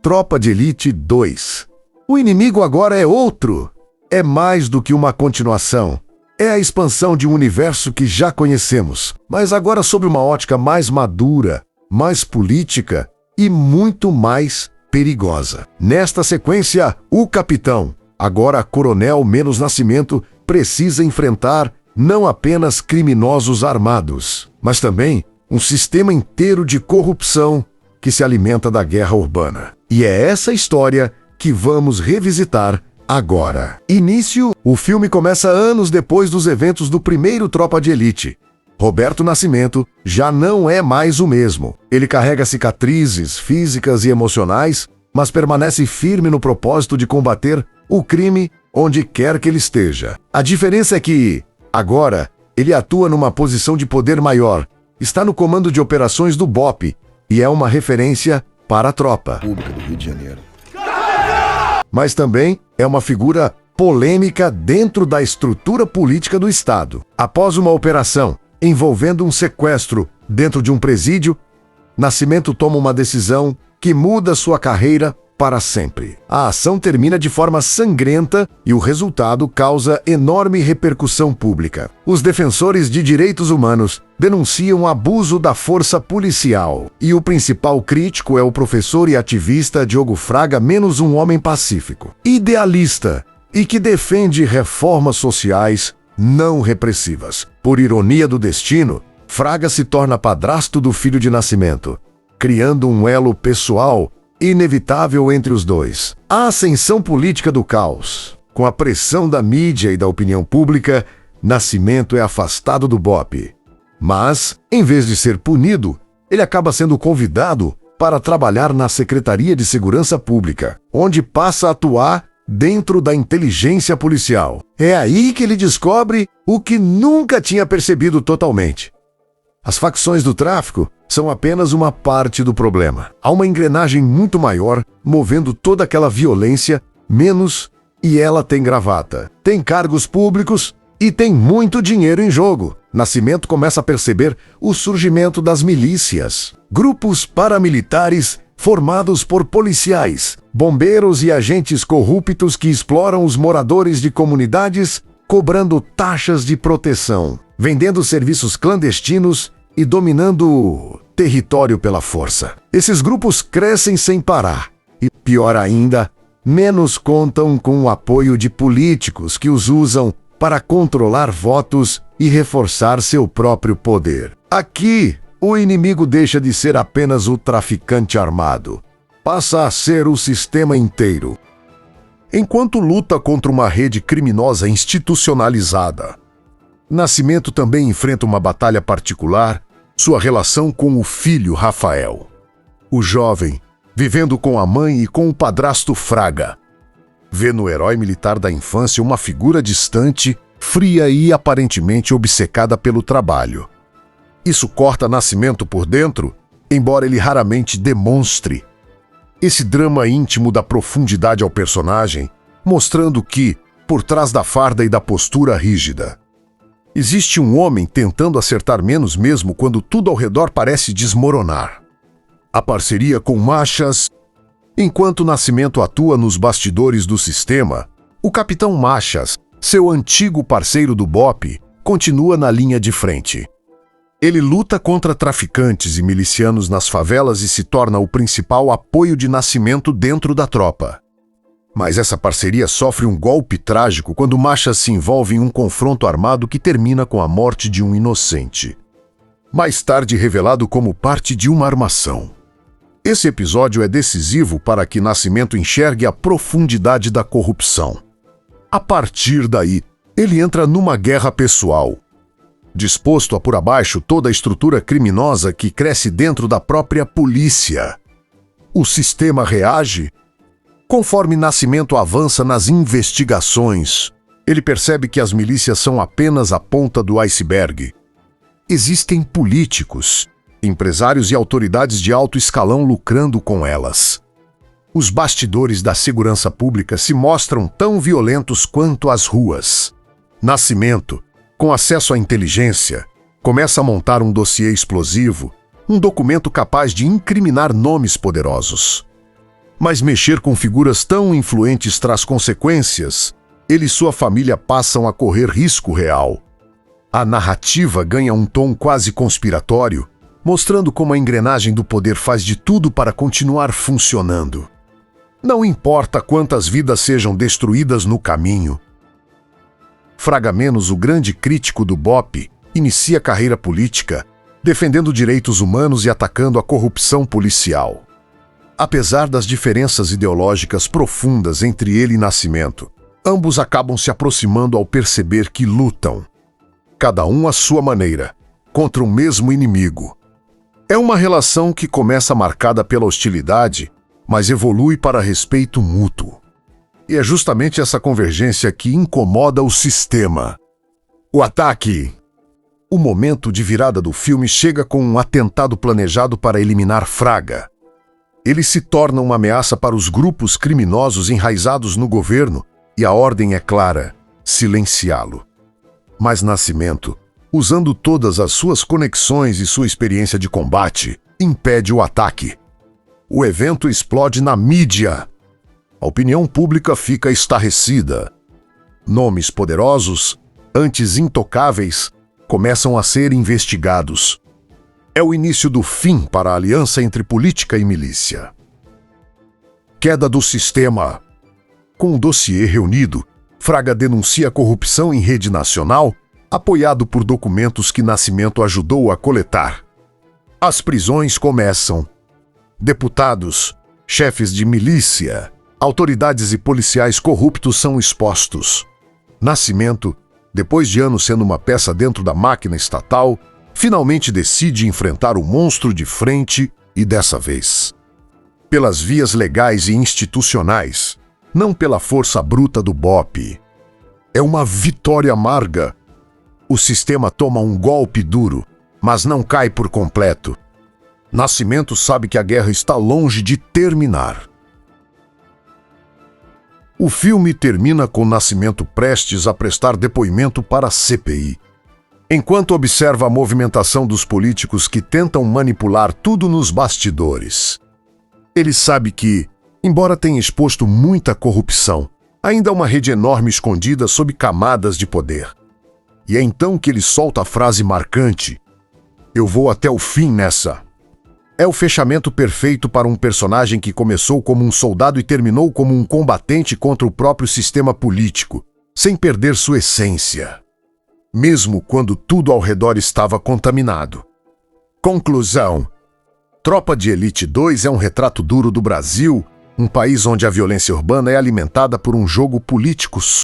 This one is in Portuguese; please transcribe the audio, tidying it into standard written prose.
Tropa de Elite 2. O inimigo agora é outro. É mais do que uma continuação. É a expansão de um universo que já conhecemos, mas agora sob uma ótica mais madura, mais política e muito mais perigosa. Nesta sequência, o capitão, agora coronel menos Nascimento, precisa enfrentar não apenas criminosos armados, mas também um sistema inteiro de corrupção que se alimenta da guerra urbana. E é essa história que vamos revisitar agora. Início, o filme começa anos depois dos eventos do primeiro Tropa de Elite. Roberto Nascimento já não é mais o mesmo. Ele carrega cicatrizes físicas e emocionais, mas permanece firme no propósito de combater o crime onde quer que ele esteja. A diferença é que, agora, ele atua numa posição de poder maior, está no comando de operações do BOPE e é uma referência para a tropa pública do Rio de Janeiro. Mas também é uma figura polêmica dentro da estrutura política do Estado. Após uma operação envolvendo um sequestro dentro de um presídio, Nascimento toma uma decisão que muda sua carreira para sempre. A ação termina de forma sangrenta e o resultado causa enorme repercussão pública. Os defensores de direitos humanos denunciam abuso da força policial. E o principal crítico é o professor e ativista Diogo Fraga, menos um homem pacífico, idealista e que defende reformas sociais não repressivas. Por ironia do destino, Fraga se torna padrasto do filho de Nascimento, criando um elo pessoal inevitável entre os dois. A ascensão política do caos. Com a pressão da mídia e da opinião pública, Nascimento é afastado do BOPE. Mas, em vez de ser punido, ele acaba sendo convidado para trabalhar na Secretaria de Segurança Pública, onde passa a atuar dentro da inteligência policial. É aí que ele descobre o que nunca tinha percebido totalmente. As facções do tráfico são apenas uma parte do problema. Há uma engrenagem muito maior movendo toda aquela violência, menos e ela tem gravata. Tem cargos públicos e tem muito dinheiro em jogo. Nascimento começa a perceber o surgimento das milícias. Grupos paramilitares formados por policiais, bombeiros e agentes corruptos que exploram os moradores de comunidades, cobrando taxas de proteção, vendendo serviços clandestinos e dominando o território pela força. Esses grupos crescem sem parar e, pior ainda, menos contam com o apoio de políticos que os usam para controlar votos e reforçar seu próprio poder. Aqui, o inimigo deixa de ser apenas o traficante armado. Passa a ser o sistema inteiro. Enquanto luta contra uma rede criminosa institucionalizada, Nascimento também enfrenta uma batalha particular, sua relação com o filho Rafael. O jovem, vivendo com a mãe e com o padrasto Fraga, vê no herói militar da infância uma figura distante, fria e aparentemente obcecada pelo trabalho. Isso corta Nascimento por dentro, embora ele raramente demonstre. Esse drama íntimo dá profundidade ao personagem, mostrando que, por trás da farda e da postura rígida, existe um homem tentando acertar menos mesmo quando tudo ao redor parece desmoronar. A parceria com Machas. Enquanto Nascimento atua nos bastidores do sistema, o capitão Machas, seu antigo parceiro do BOPE, continua na linha de frente. Ele luta contra traficantes e milicianos nas favelas e se torna o principal apoio de Nascimento dentro da tropa. Mas essa parceria sofre um golpe trágico quando Machas se envolve em um confronto armado que termina com a morte de um inocente, mais tarde revelado como parte de uma armação. Esse episódio é decisivo para que Nascimento enxergue a profundidade da corrupção. A partir daí, ele entra numa guerra pessoal, disposto a pôr abaixo toda a estrutura criminosa que cresce dentro da própria polícia. O sistema reage. Conforme Nascimento avança nas investigações, ele percebe que as milícias são apenas a ponta do iceberg. Existem políticos, empresários e autoridades de alto escalão lucrando com elas. Os bastidores da segurança pública se mostram tão violentos quanto as ruas. Nascimento, com acesso à inteligência, começa a montar um dossiê explosivo, um documento capaz de incriminar nomes poderosos. Mas mexer com figuras tão influentes traz consequências. Ele e sua família passam a correr risco real. A narrativa ganha um tom quase conspiratório, mostrando como a engrenagem do poder faz de tudo para continuar funcionando. Não importa quantas vidas sejam destruídas no caminho. Fraga Menos, o grande crítico do BOPE, inicia carreira política, defendendo direitos humanos e atacando a corrupção policial. Apesar das diferenças ideológicas profundas entre ele e Nascimento, ambos acabam se aproximando ao perceber que lutam, cada um à sua maneira, contra o mesmo inimigo. É uma relação que começa marcada pela hostilidade, mas evolui para respeito mútuo. E é justamente essa convergência que incomoda o sistema. O ataque. O momento de virada do filme chega com um atentado planejado para eliminar Fraga. Ele se torna uma ameaça para os grupos criminosos enraizados no governo e a ordem é clara: silenciá-lo. Mas Nascimento, usando todas as suas conexões e sua experiência de combate, impede o ataque. O evento explode na mídia. A opinião pública fica estarrecida. Nomes poderosos, antes intocáveis, começam a ser investigados. É o início do fim para a aliança entre política e milícia. Queda do sistema. Com o dossiê reunido, Fraga denuncia a corrupção em rede nacional, apoiado por documentos que Nascimento ajudou a coletar. As prisões começam. Deputados, chefes de milícia, autoridades e policiais corruptos são expostos. Nascimento, depois de anos sendo uma peça dentro da máquina estatal, finalmente decide enfrentar o monstro de frente e, dessa vez, pelas vias legais e institucionais, não pela força bruta do BOPE. É uma vitória amarga. O sistema toma um golpe duro, mas não cai por completo. Nascimento sabe que a guerra está longe de terminar. O filme termina com Nascimento prestes a prestar depoimento para a CPI. Enquanto observa a movimentação dos políticos que tentam manipular tudo nos bastidores. Ele sabe que, embora tenha exposto muita corrupção, ainda há uma rede enorme escondida sob camadas de poder. E é então que ele solta a frase marcante: "Eu vou até o fim nessa." É o fechamento perfeito para um personagem que começou como um soldado e terminou como um combatente contra o próprio sistema político, sem perder sua essência, mesmo quando tudo ao redor estava contaminado. Conclusão: Tropa de Elite 2 é um retrato duro do Brasil, um país onde a violência urbana é alimentada por um jogo político